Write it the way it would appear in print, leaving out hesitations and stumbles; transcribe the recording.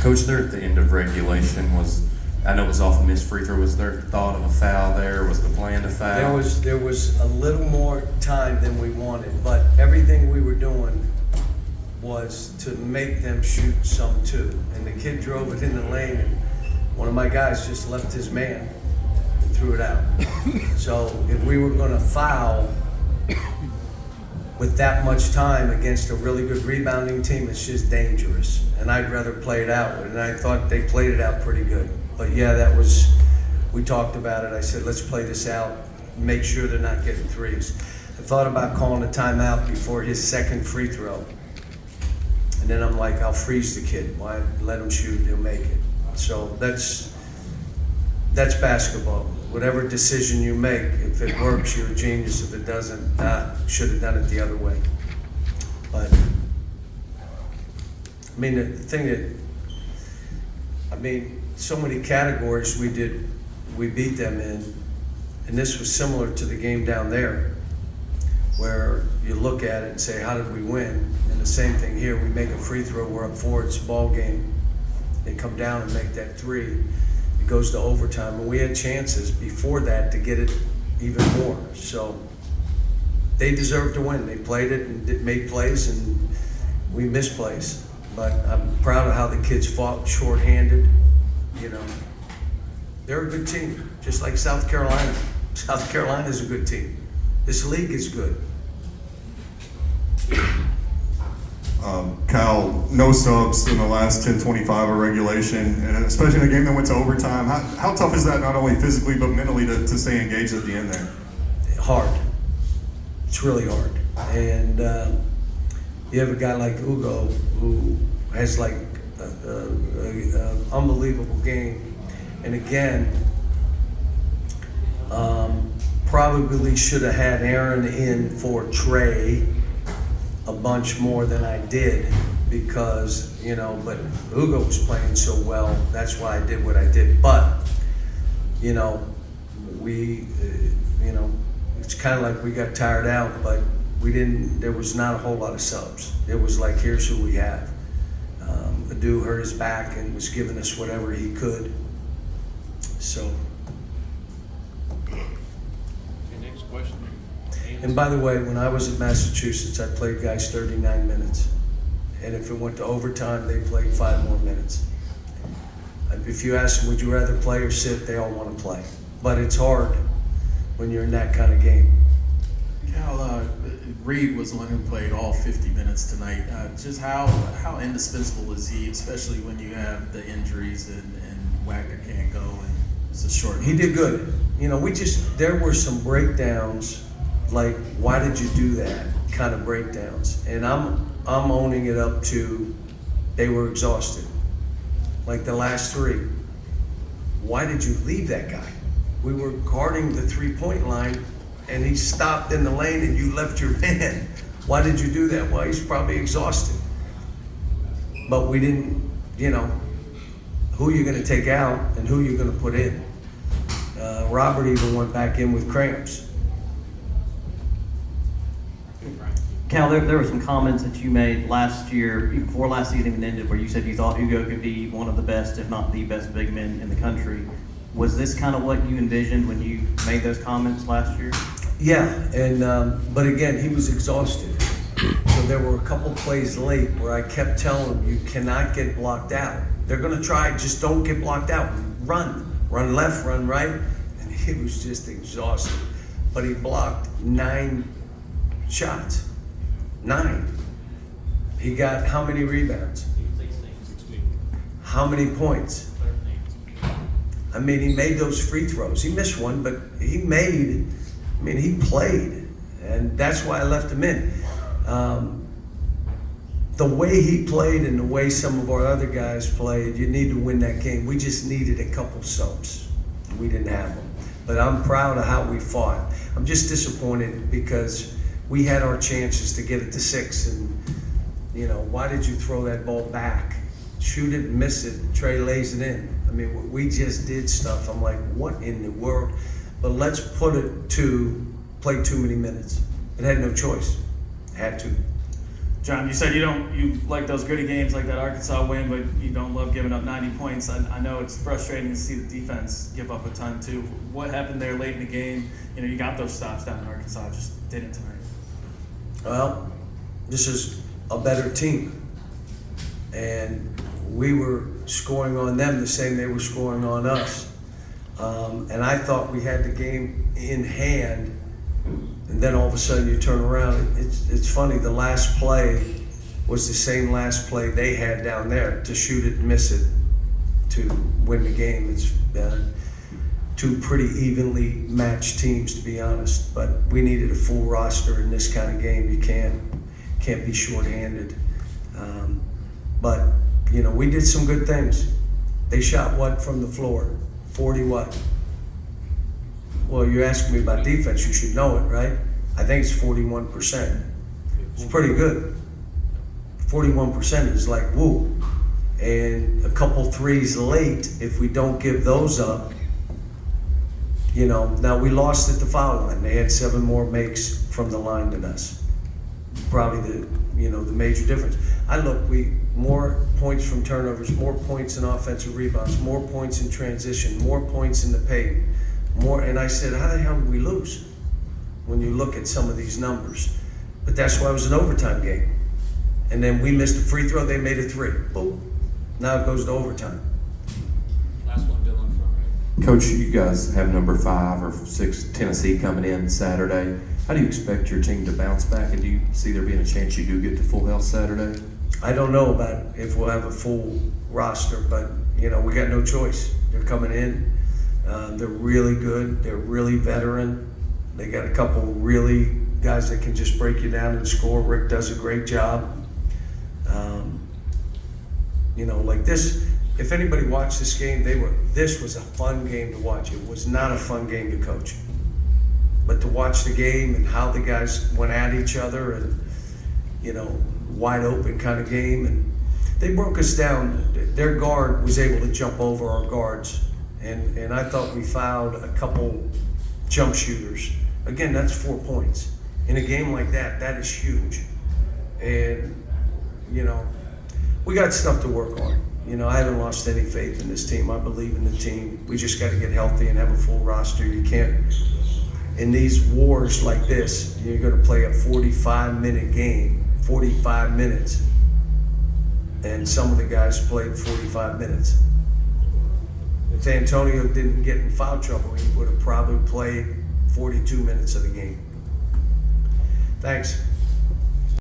Coach, there at the end of regulation I know it was off a missed free throw. Was there thought of a foul there? Was the plan to foul? There was a little more time than we wanted, but everything we were doing was to make them shoot some too. And the kid drove it in the lane, and one of my guys just left his man and threw it out. So if we were gonna foul with that much time against a really good rebounding team, it's just dangerous. And I'd rather play it out, and I thought they played it out pretty good. But yeah, we talked about it. I said, let's play this out, make sure they're not getting threes. I thought about calling a timeout before his second free throw. And then I'm like, I'll freeze the kid. Why let him shoot, he'll make it. So that's basketball. Whatever decision you make, if it works, you're a genius. If it doesn't, should have done it the other way. But, I mean, the thing so many categories we beat them in, and this was similar to the game down there, where you look at it and say, how did we win? And the same thing here, we make a free throw, we're up 4, it's a ball game. They come down and make that 3. It goes to overtime, and we had chances before that to get it even more. So they deserved to win. They played it and made plays, and we missed plays. But I'm proud of how the kids fought shorthanded. You know, they're a good team, just like South Carolina. South Carolina is a good team. This league is good. Cal, no subs in the last 10-25 of regulation, and especially in a game that went to overtime. How tough is that, not only physically but mentally, to stay engaged at the end there? Hard. It's really hard. And you have a guy like Ugo who has like an unbelievable game. And again, probably should have had Aaron in for Trey a bunch more than I did, because, but Ugo was playing so well, that's why I did what I did. But, it's kind of like we got tired out, but there was not a whole lot of subs. It was like, here's who we have. Adu hurt his back and was giving us whatever he could. So. Okay, next question. And by the way, when I was at Massachusetts, I played guys 39 minutes. And if it went to overtime, they played 5 more minutes. If you ask them, would you rather play or sit, they all want to play. But it's hard when you're in that kind of game. Cal, Reed was the one who played all 50 minutes tonight. Just how indispensable is he, especially when you have the injuries and Wagner can't go and it's a short. He did good. There were some breakdowns, like, why did you do that kind of breakdowns? And I'm owning it up to, they were exhausted. Like the last 3. Why did you leave that guy? We were guarding the 3-point line and he stopped in the lane and you left your man. Why did you do that? Well, he's probably exhausted. But we didn't, who you're gonna take out and who you're gonna put in. Robert even went back in with cramps. Cal, there were some comments that you made last year, before last season even ended, where you said you thought Ugo could be one of the best, if not the best big men in the country. Was this kind of what you envisioned when you made those comments last year? Yeah, and but again, he was exhausted. So there were a couple plays late where I kept telling him, you cannot get blocked out. They're gonna try, just don't get blocked out. Run left, run right. And he was just exhausted. But he blocked 9 shots. 9. He got how many rebounds? 16. How many points? 13. He made those free throws. He missed one, but he played. And that's why I left him in. The way he played and the way some of our other guys played, you need to win that game. We just needed a couple subs. We didn't have them. But I'm proud of how we fought. I'm just disappointed because we had our chances to get it to 6, and why did you throw that ball back? Shoot it and miss it. Trey lays it in. We just did stuff. I'm like, what in the world? But let's put it to play too many minutes. It had no choice. Had to. John, you said you like those gritty games like that Arkansas win, but you don't love giving up 90 points. I know it's frustrating to see the defense give up a ton too. What happened there late in the game? You got those stops down in Arkansas, just didn't tonight. Well, this is a better team. And we were scoring on them the same they were scoring on us. And I thought we had the game in hand, and then all of a sudden you turn around. It's funny, the last play was the same last play they had down there to shoot it and miss it to win the game. It's two pretty evenly matched teams, to be honest. But we needed a full roster in this kind of game. You can't be shorthanded. But we did some good things. They shot what from the floor? 40 what? Well, you're asking me about defense, you should know it, right? I think it's 41%. It's pretty good. 41% is like, woo. And a couple threes late, if we don't give those up, now we lost at the foul line. They had 7 more makes from the line than us. Probably the major difference. More points from turnovers, more points in offensive rebounds, more points in transition, more points in the paint, and I said, how the hell did we lose? When you look at some of these numbers. But that's why it was an overtime game. And then we missed a free throw, they made a 3. Boom. Now it goes to overtime. Last one, Dylan from right. Coach, you guys have number 5 or 6 Tennessee coming in Saturday. How do you expect your team to bounce back, and do you see there being a chance you do get to full health Saturday? I don't know about if we'll have a full roster, but we got no choice. They're coming in. They're really good. They're really veteran. They got a couple really guys that can just break you down and score. Rick does a great job. Like this. If anybody watched this game, this was a fun game to watch. It was not a fun game to coach, but to watch the game and how the guys went at each other and wide open kind of game, and they broke us down. Their guard was able to jump over our guards, and I thought we fouled a couple jump shooters. Again, that's 4 points. In a game like that, that is huge. And, we got stuff to work on. I haven't lost any faith in this team. I believe in the team. We just got to get healthy and have a full roster. You can't, in these wars like this, you're going to play a 45-minute game, 45 minutes. And some of the guys played 45 minutes. If Antonio didn't get in foul trouble, he would have probably played 42 minutes of the game. Thanks.